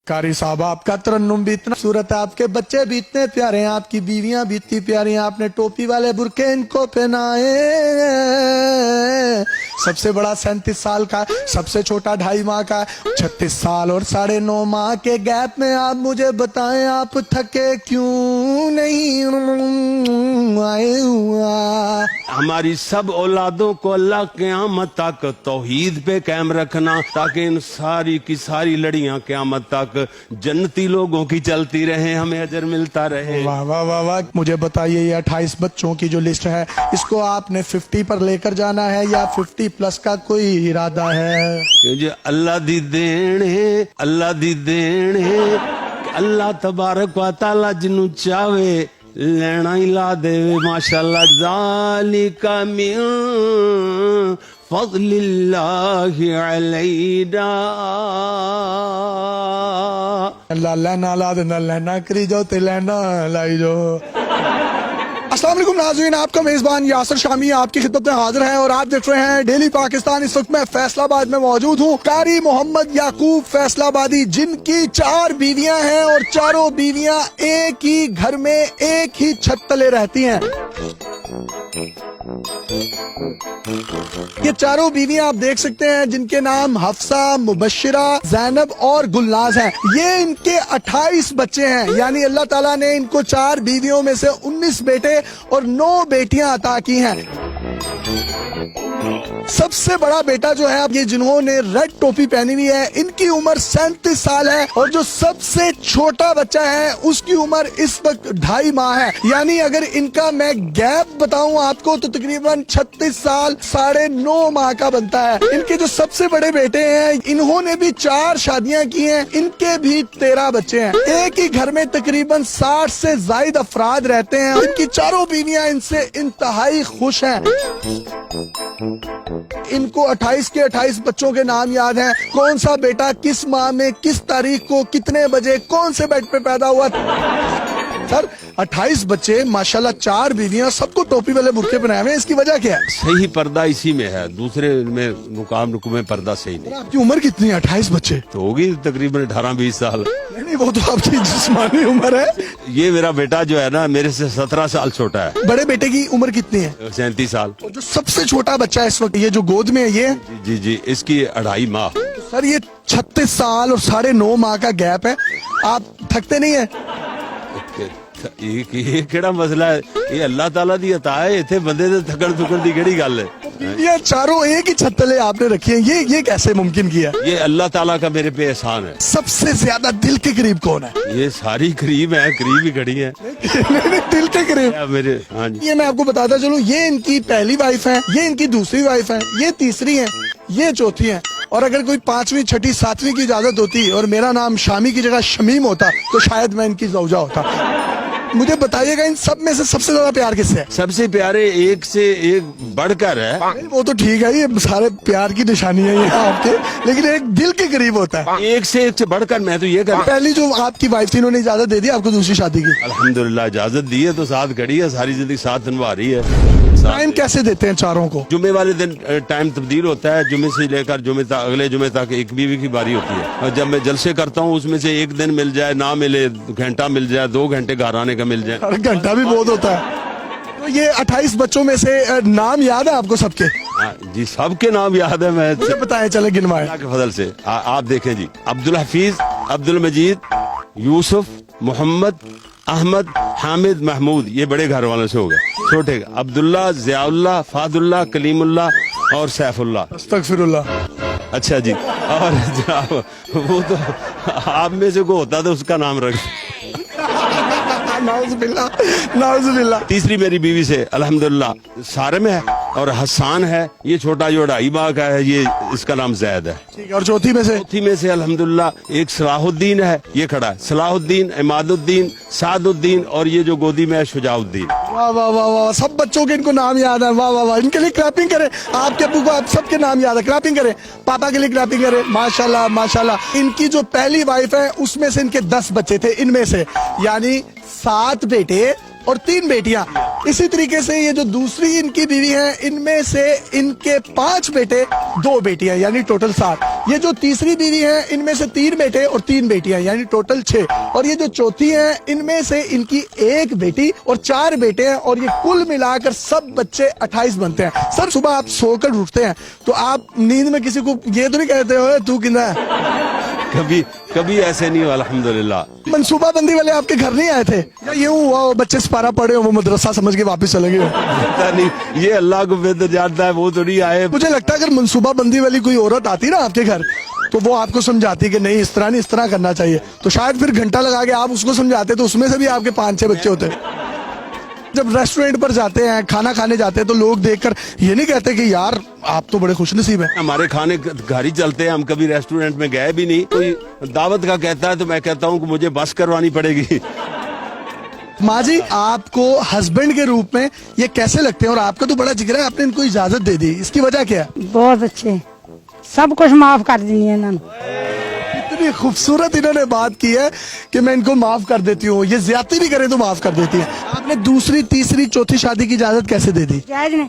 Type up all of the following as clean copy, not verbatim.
कारी साहब, आपका तरन्नुम भी इतना खूबसूरत है, आपके बच्चे भी इतने प्यारे हैं, आपकी बीवियां भी इतनी प्यारी हैं, आपने टोपी वाले बुरके इनको पहनाए। सबसे बड़ा 37 साल का, सबसे छोटा 2.5 माह का, 36 साल और 9.5 माह के गैप में आप मुझे बताएं, आप थके क्यों नहीं आए हुआ। हमारी सब औलादों को अल्लाह क़यामत तक तौहीद पे कायम रखना, ताकि इन सारी की सारी लड़ियां क़यामत तक जन्नती लोगों की चलती रहे, हमें अजर मिलता रहे। वाह वाह वाह वाह। मुझे बताइए, ये 28 बच्चों की जो लिस्ट है, इसको आपने 50 पर लेकर जाना है या 50 प्लस का कोई इरादा है? जो अल्लाह दी देन है, अल्लाह दी देन है, अल्लाह तबारक व तआला जिन्नू चाहे लेना ही ला देवे। माशाअल्लाह, ज़ालिका मिन फ़ज़लिल्लाहि अलैना। अल्लाह लेना ला देना, लेना करी जाओ ते लेना लाई जाओ। अस्सलाम वालेकुम नाज़रीन, आपका मेज़बान यासिर शामी आपकी खिदमत में हाजिर है और आप देख रहे हैं डेली पाकिस्तान। इस वक्त मैं फैसलाबाद में मौजूद हूँ। कारी मोहम्मद याकूब फैसलाबादी, जिनकी 4 बीवियां हैं और चारों बीवियां एक ही घर में एक ही छत तले रहती हैं। ये चारों बीवियां आप देख सकते हैं, जिनके नाम हफ्सा, मुबश्शिरा, ज़ैनब और गुलनाज हैं। ये इनके 28 बच्चे हैं, यानी अल्लाह ताला ने इनको 4 बीवियों में से 19 बेटे और 9 बेटियां अता की हैं। सबसे बड़ा बेटा जो है, अब ये जिन्होंने रेड टोपी पहनी हुई है, इनकी उम्र 37 साल है और जो सबसे छोटा बच्चा है उसकी उम्र इस वक्त 2.5 माह है। यानी अगर इनका मैं गैप बताऊं आपको तो तकरीबन 36 साल 9.5 माह का बनता है। इनके जो सबसे बड़े बेटे हैं, इन्होंने भी 4 शादियां की हैं, इनके भी 13 बच्चे हैं। एक ही घर में तकरीबन 60 से ज्यादा अफराद रहते हैं। इनकी चारों बीवियां इनसे इंतहाई खुश हैं। इनको 28 के 28 बच्चों के नाम याद हैं। कौन सा बेटा किस माह में किस तारीख को कितने बजे कौन से बेड पे पैदा हुआ। सर 28 बच्चे, माशाल्लाह, 4 बीवियां, सबको टोपी वाले बुरके पहनाए हुए हैं। इसकी वजह क्या है? सही पर्दा इसी में है, दूसरे में मुकाम में पर्दा सही नहीं। आपकी उम्र कितनी है? 28 बच्चे तो होगी तकरीबन 18-20 साल। नहीं, वो तो आपकी जिस्मानी उम्र है। ये मेरा बेटा जो है ना, मेरे से 17 साल छोटा है। बड़े बेटे की उम्र कितनी है? 37 साल। और जो सबसे छोटा बच्चा है इस वक्त, ये जो गोद में है, ये जी जी, इसकी 2.5 माह। सर ये 36 साल और 9.5 माह का गैप है। आप थकते नहीं है? ये केड़ा मसला है? ये अल्लाह ताला दी अता है, इथे बंदे दे थकन थुकन दी केड़ी गल है? ये चारों एक ही छत तले आपने रखी है, ये कैसे मुमकिन किया? ये अल्लाह ताला का मेरे पे एहसान है। सबसे ज्यादा दिल के करीब कौन है? ये सारी करीब है, करीब ही खड़ी है। नहीं, दिल के करीब मेरे। हाँ जी, ये मैं आपको बताता चलूं, ये इनकी पहली वाइफ है, ये इनकी दूसरी वाइफ है, ये तीसरी है, ये चौथी है। और अगर कोई 5वीं 6ठी 7वीं की इजाजत होती और मेरा नाम शामी की जगह शमीम होता तो शायद मैं इनकी ज़ौजा होता। मुझे बताइएगा, इन सब में से सबसे ज्यादा प्यार किससे है? सबसे प्यारे एक से एक बढ़कर है। वो तो ठीक है, ये सारे प्यार की निशानी है ये आपके, लेकिन एक दिल के करीब होता है। एक से बढ़कर मैं तो ये कर। पहली जो आपकी वाइफ थी, उन्होंने इजाजत दे दी आपको दूसरी शादी की? अल्हम्दुलिल्लाह इजाजत दी है, तो साथ खड़ी है, सारी जिंदगी साथ निभा रही है। टाइम कैसे देते हैं चारों को? जुमे वाले दिन टाइम तब्दील होता है, जुमे से लेकर जुमे तक, अगले जुमे तक एक बीवी की बारी होती है। और जब मैं जलसे करता हूँ, उसमें से एक दिन मिल जाए, ना मिले, घंटा मिल जाए, 2 घंटे घर आने का मिल जाए। घंटा भी बहुत होता है। तो ये 28 बच्चों में से नाम याद है आपको सबके? जी, सबके नाम याद है। मैं मुझे बताएं, चले गिनवाएं। अल्लाह के फजल से आप देखें जी, अब्दुल हफीज, अब्दुल मजीद, यूसुफ, मोहम्मद, अहमद, हामिद, महमूद, ये बड़े घर वालों से हो गए। छोटे अब्दुल्ला, ज़ियाउल्लाह, फादुल्लाह, कलीमुल्लाह और सैफुल्लाह। अस्तगफिरुल्लाह। अच्छा जी, और जनाब वो तो आप में से को होता तो उसका नाम रख। नाउज़ुबिल्लाह। तीसरी मेरी बीवी से अल्हम्दुलिल्लाह सारिम है और हसान है, ये छोटा जो 2.5 माह का है, ये इसका नाम जैद है। ठीक है। और चौथी में से अल्हम्दुलिल्लाह एक सलाहुद्दीन है, ये खड़ा है, सलाहुद्दीन, इमादुद्दीन, सादुद्दीन और ये जो गोदी में है शुजाउद्दीन। वाह वाह वाह वाह, सब बच्चों के इनको नाम याद है। वाह वाह वाह, इनके लिए क्लैपिंग करें। आपके अब्बू को आप सबके नाम याद है, क्लैपिंग करें। पापा के लिए क्लैपिंग करें। माशाल्लाह माशाल्लाह। इनकी जो पहली वाइफ है, उसमें से इनके 10 बच्चे थे, इनमें से यानी 7 बेटे और 3 बेटियां। इसी तरीके से ये जो दूसरी इनकी बीवी है, इनमें से इनके 5 बेटे 2 बेटियां, यानी टोटल 7। ये जो तीसरी बीवी है, इनमें से 3 बेटे और 3 बेटियां, यानी टोटल 6। और ये जो चौथी है, इनमें से इनकी 1 बेटी और 4 बेटे हैं, और ये कुल मिलाकर सब बच्चे 28 बनते हैं। सर, सुबह आप सोकर उठते हैं तो आप नींद में किसी को ये तो नहीं कहते हो तू किंदा है? कभी ऐसे नहीं हुआ अल्हम्दुलिल्लाह। मनसूबा बंदी वाले आपके घर नहीं आए थे, या ये हुआ वो बच्चे सिपारा पड़े हो, वो मदरसा समझ के वापस चले गए? पता नहीं, ये अल्लाह को बेहतर जानता है, वो तो नहीं आए। मुझे लगता है अगर मनसूबा बंदी वाली कोई औरत आती ना आपके घर, तो वो आपको समझाती कि नहीं इस तरह नहीं, इस तरह करना चाहिए, तो शायद फिर घंटा लगा के आप उसको समझाते, तो उसमें से भी आपके 5-6 बच्चे होते। जब रेस्टोरेंट पर जाते हैं, खाना खाने जाते हैं, तो लोग देखकर ये नहीं कहते कि यार आप तो बड़े खुशनसीब हैं? हमारे खाने घर ही चलते हैं, हम कभी रेस्टोरेंट में गए भी नहीं। कोई दावत का कहता है तो मैं कहता हूँ कि मुझे बस करवानी पड़ेगी। माँ जी, आपको हस्बैंड के रूप में ये कैसे लगते हैं? और आपका तो बड़ा जिक्र है, आपने इनको इजाजत दे दी, इसकी वजह क्या है? बहुत अच्छे, सब कुछ माफ कर दी है इन्होंने। इतनी खूबसूरत इन्होंने बात की है कि मैं इनको माफ कर देती हूँ, ये ज्यादती भी करे तो माफ कर देती है। आपने दूसरी, तीसरी, चौथी शादी की इजाजत कैसे दे दी? जायज ने,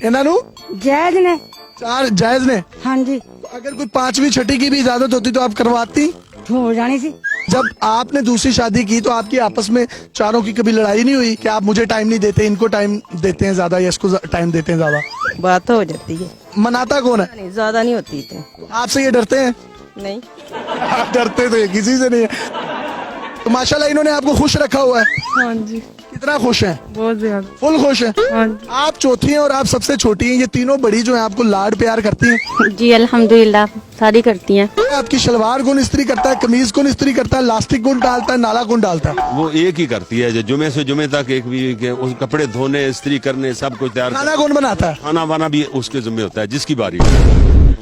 इन्होंने जायज ने, 4 जायज ने। हाँ जी, अगर कोई 5वीं, 6ठी की भी इजाजत होती तो आप करवाती? हो जानी सी। जब आपने दूसरी शादी की तो आपकी आपस में चारों की कभी लड़ाई नहीं हुई कि आप मुझे टाइम नहीं देते, इनको टाइम देते हैं ज्यादा, या इसको टाइम देते हैं ज्यादा? बात तो हो जाती है, मनाता कौन है? नहीं ज्यादा नहीं होती तो। आपसे ये डरते हैं? नहीं, आप डरते तो ये किसी से नहीं है। तो माशाल्लाह इन्होंने आपको खुश रखा हुआ है। हाँ जी, कितना खुश हैं? बहुत ज्यादा। फुल खुश हैं? हाँ जी। आप चौथी हैं और आप सबसे छोटी हैं, ये तीनों बड़ी जो हैं आपको लाड प्यार करती हैं? जी अल्हम्दुलिल्लाह, सारी करती हैं। आपकी शलवार कौन इस्त्री करता है, कमीज कौन इस्त्री करता है, लास्टिक कौन डालता है, नाला कौन डालता है? वो एक ही करती है, जो जुमे से जुमे तक एक भी के उस कपड़े धोने, इस्त्री करने, सब कुछ तैयार। खाना कौन बनाता है? खाना वाना भी उसके जिम्मे होता है, जिसकी बारी।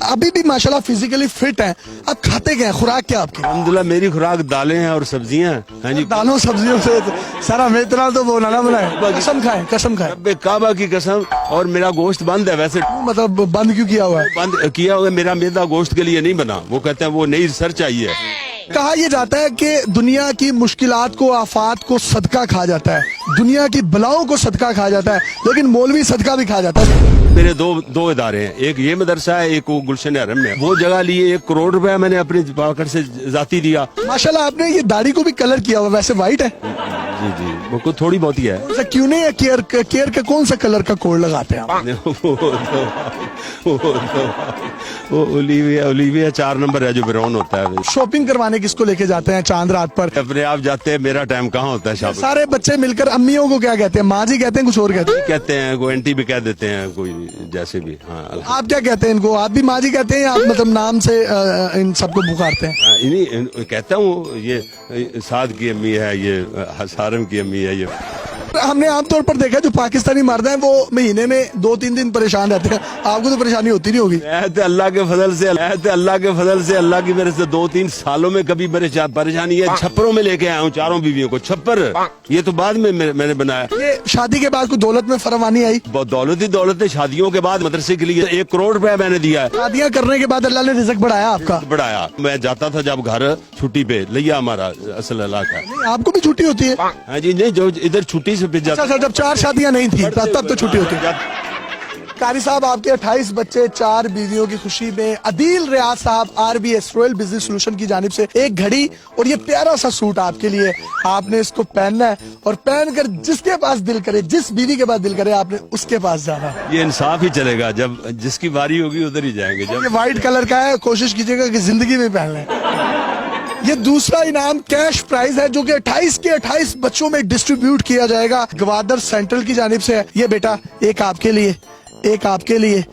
अभी भी माशाल्लाह फिजिकली फिट हैं। आप खाते क्या हैं, खुराक क्या आपकी? अल्हम्दुलिल्लाह मेरी खुराक दालें हैं और सब्जियां। हाँ जी, दालों सब्जियों से सर हमें इतना तो बोला ना बनाए। कसम खाएं, कसम खाएं। रब्बे काबा की कसम। और मेरा गोश्त बंद है वैसे, मतलब बंद क्यों किया हुआ है? बंद किया हुआ है, मेरा मैदा गोश्त के लिए नहीं बना। वो कहते हैं वो नई सर चाहिए। कहा यह जाता है कि दुनिया की मुश्किलात को, आफात को सदका खा जाता है, दुनिया की बलाओं को सदका खा जाता है, लेकिन मौलवी सदका भी खा जाता है। मेरे दो इदारे हैं, एक ये मदरसा है, एक वो गुलशन हरम में। वो जगह लिए 1 करोड़ रुपया मैंने अपनी पॉकेट से जाती दिया। माशाल्लाह आपने ये दाढ़ी को भी कलर किया हुआ, वैसे व्हाइट है? जी जी, वो कुछ थोड़ी बहुत ही है। कौन सा क्यों नहीं है? केयर का कौन सा कलर का कोड लगाते हैं आप? वो ओलिविया 4 नंबर है जो ब्राउन होता है। शॉपिंग करवाने किसको लेके जाते हैं चांद रात पर? अपने आप जाते हैं, मेरा टाइम कहाँ होता है शॉपिंग। सारे बच्चे मिलकर अम्मियों को क्या कहते हैं? माँ जी कहते हैं, कुछ और कहते हैं? कहते हैं, कोई आंटी भी कह देते हैं, कोई जैसे भी। हाँ, आप क्या कहते हैं इनको? आप भी माँ जी कहते हैं या आप मतलब नाम से इन सबको पुकारते हैं? इन्हीं कहता हूँ, ये साद की अम्मी है, ये सारम की अम्मी है। ये हमने आमतौर पर देखा जो पाकिस्तानी मर्द हैं वो महीने में 2-3 दिन परेशान रहते हैं, आपको तो परेशानी होती नहीं होगी? अल्लाह के फजल से, अल्लाह की मेरे से 2-3 सालों में कभी परेशानी है। छप्परों में लेके आया हूँ 4 बीवियों को। छप्पर ये तो बाद में मैंने बनाया। ये शादी के बाद कोई दौलत में फरावानी आई? दौलत है। शादियों के बाद मदरसे के लिए 1 करोड़ रुपया मैंने दिया है। शादियाँ करने के बाद अल्लाह ने रिज़्क बढ़ाया आपका? बढ़ाया। मैं जाता था जब घर छुट्टी पे, लिया हमारा असल अल्लाह का। आपको भी छुट्टी होती है? हाँ जी, नहीं जो इधर छुट्टी से अच्छा, जब 4 शादियां नहीं थी तब तो छुट्टी होती है। कारी साहब, आपके 28 बच्चे, 4 बीवियों की खुशी में अदील रियाज साहब RBS रॉयल बिजनेस सोल्यूशन की जानिब से एक घड़ी और ये प्यारा सा सूट आपके लिए। आपने इसको पहनना है और पहनकर जिसके पास दिल करे, जिस बीवी के पास दिल करे, आपने उसके पास जाना है। ये इंसाफ ही चलेगा, जब जिसकी बारी होगी उधर ही जाएंगे। जब ये व्हाइट कलर का है, कोशिश कीजिएगा कि जिंदगी में पहन लें। ये दूसरा इनाम कैश प्राइज है जो कि 28 के 28 बच्चों में डिस्ट्रीब्यूट किया जाएगा गवादर सेंट्रल की जानिब से। ये बेटा, एक आपके लिए, एक आपके लिए,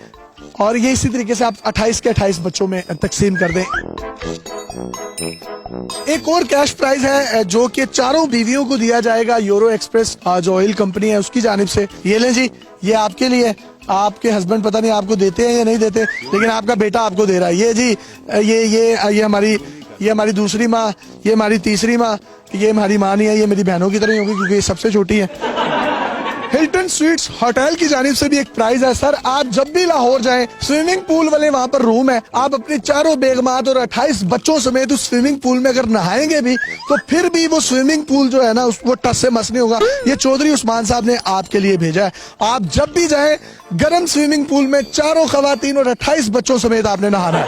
और ये इसी तरीके से आप 28 के 28 बच्चों में तकसीम कर दें। एक और कैश प्राइज है जो कि 4 बीवियों को दिया जाएगा यूरो एक्सप्रेस जो ऑयल कंपनी है उसकी जानिब से। ये लें जी, ये आपके लिए। आपके हस्बैंड पता नहीं आपको देते हैं या नहीं देते, लेकिन आपका बेटा आपको दे रहा है। ये जी, ये हमारी दूसरी माँ, ये हमारी तीसरी माँ, ये हमारी माँ नहीं है, ये मेरी बहनों की तरह ही होगी क्योंकि ये सबसे छोटी है। हिल्टन स्वीट्स होटल की जानिब से भी एक प्राइज है सर। आप जब भी लाहौर जाएं, स्विमिंग पूल वाले वहाँ पर रूम है, आप अपनी चारों बेगमात और 28 बच्चों समेत उस स्विमिंग पूल में अगर नहाएंगे भी तो फिर भी वो स्विमिंग पूल जो है ना वो टस से मस नहीं होगा। ये चौधरी उस्मान साहब ने आपके लिए भेजा है। आप जब भी जाएं गर्म स्विमिंग पूल में चारों खवातीन और 28 बच्चों समेत आपने नहाना है।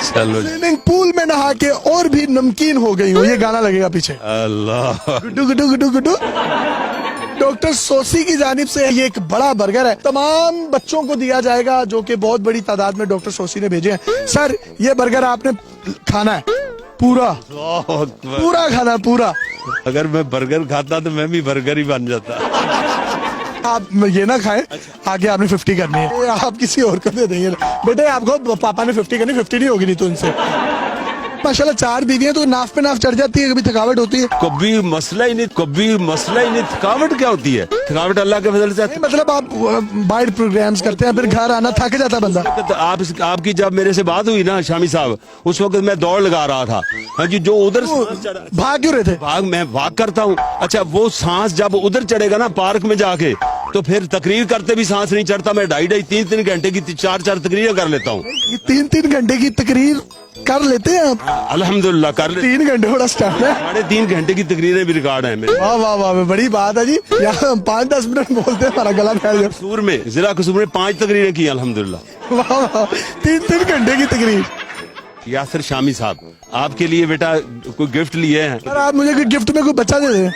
चलो स्विमिंग पूल में नहा के और भी नमकीन हो गई हो, ये गाना लगेगा पीछे, अल्लाह। गुड्डू गुड्डू गुड्डू गुड्डू। डॉक्टर सोसी की जानिब से ये एक बड़ा बर्गर है, तमाम बच्चों को दिया जाएगा जो कि बहुत बड़ी तादाद में डॉक्टर सोसी ने भेजे हैं। सर ये बर्गर आपने खाना है पूरा, अल्लाह अकबर। पूरा खाना पूरा। अगर मैं बर्गर खाता तो मैं भी बर्गर ही बन जाता। आप ये ना खाएं, आगे आपने 50 करनी है, ये आप किसी और को दे देंगे। बेटे आपको पापा ने 50 करनी, 50 नहीं होगी नहीं तो उनसे। माशाल्लाह 4 बीवियां तो नाफ पे नाफ चढ़ जाती है, कभी थकावट होती है? कभी मसला ही नहीं, थकावट क्या होती है? थकावट अल्लाह के फजल से नहीं, मतलब आप बाइट प्रोग्राम्स करते हैं, फिर घर आना थक जाता है बंदा। तो आपकी जब मेरे से बात हुई ना शामी साहब, उस वक्त मैं दौड़ लगा रहा था। हाँ जी, जो उधर भाग क्यों रहे थे? मैं भाग करता हूँ। अच्छा, वो सांस जब उधर चढ़ेगा ना पार्क में जाके, तो फिर तकरीर करते भी सांस नहीं चढ़ता। मैं 2.5 3 घंटे की 4 तकरीरें कर लेता हूँ। 3 घंटे की तकरीर कर लेते हैं आप? अल्हम्दुलिल्लाह कर ले। 3 घंटे बड़ा स्टार्ट है। 3.5 घंटे की तकरीरें भी रिकॉर्ड है मेरे। वाह वाह वाह, बड़ी बात है जी। यहाँ 5-10 मिनट बोलते हैं हमारा गला फैल जाता कसूर में, जिला कसूर में 5 तकरीरें की अल्हम्दुलिल्लाह। है। वाह वाह, 3 घंटे की तकरीर। यासिर शामी साहब, आपके लिए बेटा कोई गिफ्ट लिए हैं? सर आप मुझे गिफ्ट में कोई बच्चा दे दें?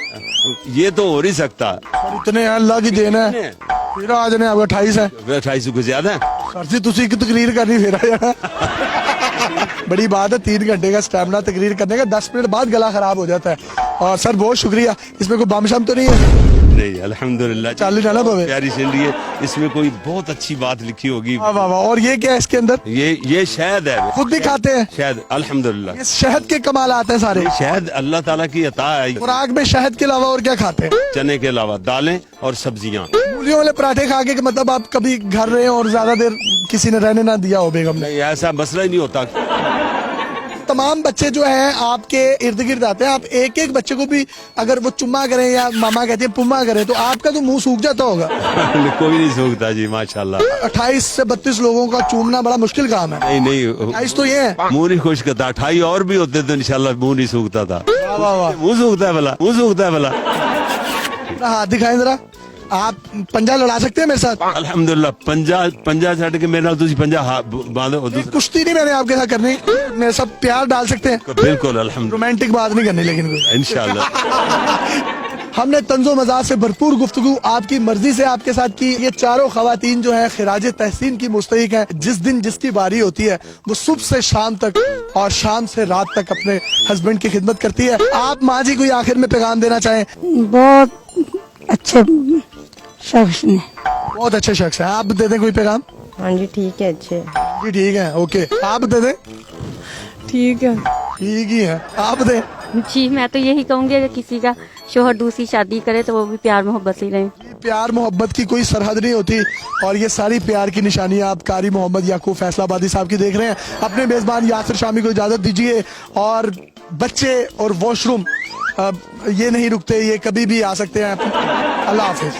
ये तो हो नहीं सकता। इतने अल्लाह की देन है। फिर आज ने आपका 28 है 28 को ज्यादा है। सर जी तुसी की तकरीर करनी फिर आ जाना। बड़ी बात है, 3 घंटे का स्टैमिना तकरीर करने का, 10 मिनट बाद गला खराब हो जाता है। और सर बहुत शुक्रिया। इसमें कोई बम शम तो नहीं है? नहीं अल्हम्दुलिल्लाह, चालू जाना पवे। प्यारी सीनरी है, इसमें कोई बहुत अच्छी बात लिखी होगी। वाह वाह वाह। और ये क्या है इसके अंदर? ये शहद है। खुद भी खाते हैं? शहद अल्हम्दुलिल्लाह, ये शहद के कमाल आते हैं सारे। शहद अल्लाह ताला की अता है। खुराक में शहद के अलावा और क्या खाते हैं? चने के अलावा दालें और सब्जियां। मूलियों वाले पराठे खा के मतलब आप कभी घर रहे और ज्यादा देर किसी ने रहने ना दिया हो बेगम ने? नहीं, ऐसा मसला ही नहीं होता। तमाम बच्चे जो हैं आपके इर्द गिर्द आते हैं, आप एक एक बच्चे को भी अगर वो चुम्मा करें या मामा कहते हैं पुम्मा करें तो आपका तो मुंह सूख जाता होगा। कोई नहीं सूखता जी माशाल्लाह। 28 से 32 लोगों का चूमना बड़ा मुश्किल काम है। नहीं 28 तो ये है। मुंह नहीं खुश करता। 28 और भी होते तो इंशाल्लाह मुंह नहीं सूखता था। वाह वाह वाह। मुंह सूखता है भला, मुंह सूखता है भला। हाथ दिखाएं जरा, आप पंजा लड़ा सकते हैं मेरे साथ? अल्हम्दुलिल्लाह, पंजा छड़ के मेरे नाल तुसी पंजा बांधो। कुश्ती नहीं मैंने आपके साथ करनी, मेरे साथ प्यार डाल सकते हैं? बिल्कुल अल्हम्दुलिल्लाह, रोमांटिक बात नहीं करनी लेकिन कोई। इंशाल्लाह। हमने तंजो मजाज से भरपूर गुफ्तगू आपकी मर्जी से आपके साथ की। ये चारों खवातीन जो है खिराज तहसीन की मुस्तहिक है। जिस दिन जिसकी बारी होती है वो सुबह से शाम तक और शाम से रात तक अपने हस्बैंड की खिदमत करती है। आप माँ जी कोई आखिर में पैगाम देना चाहें? बहुत अच्छे शख्स ने। बहुत अच्छे शख्स है, आप दे दें कोई पैगाम? हाँ जी ठीक है, अच्छे जी ठीक है, ओके। आप दे दें? ठीक है। ठीक ही है, आप दें? जी। मैं तो यही कहूँगी अगर किसी का शोहर दूसरी शादी करे तो वो भी प्यार मोहब्बत से ही रहे। प्यार मोहब्बत की कोई सरहद नहीं होती और ये सारी प्यार की निशानियां आप कारी मोहम्मद याकूब फैसलाबादी साहब की देख रहे हैं। अपने मेजबान यासिर शामी को इजाजत दीजिए। और बच्चे और वॉशरूम ये नहीं रुकते, ये कभी भी आ सकते हैं। अल्लाह हाफिज।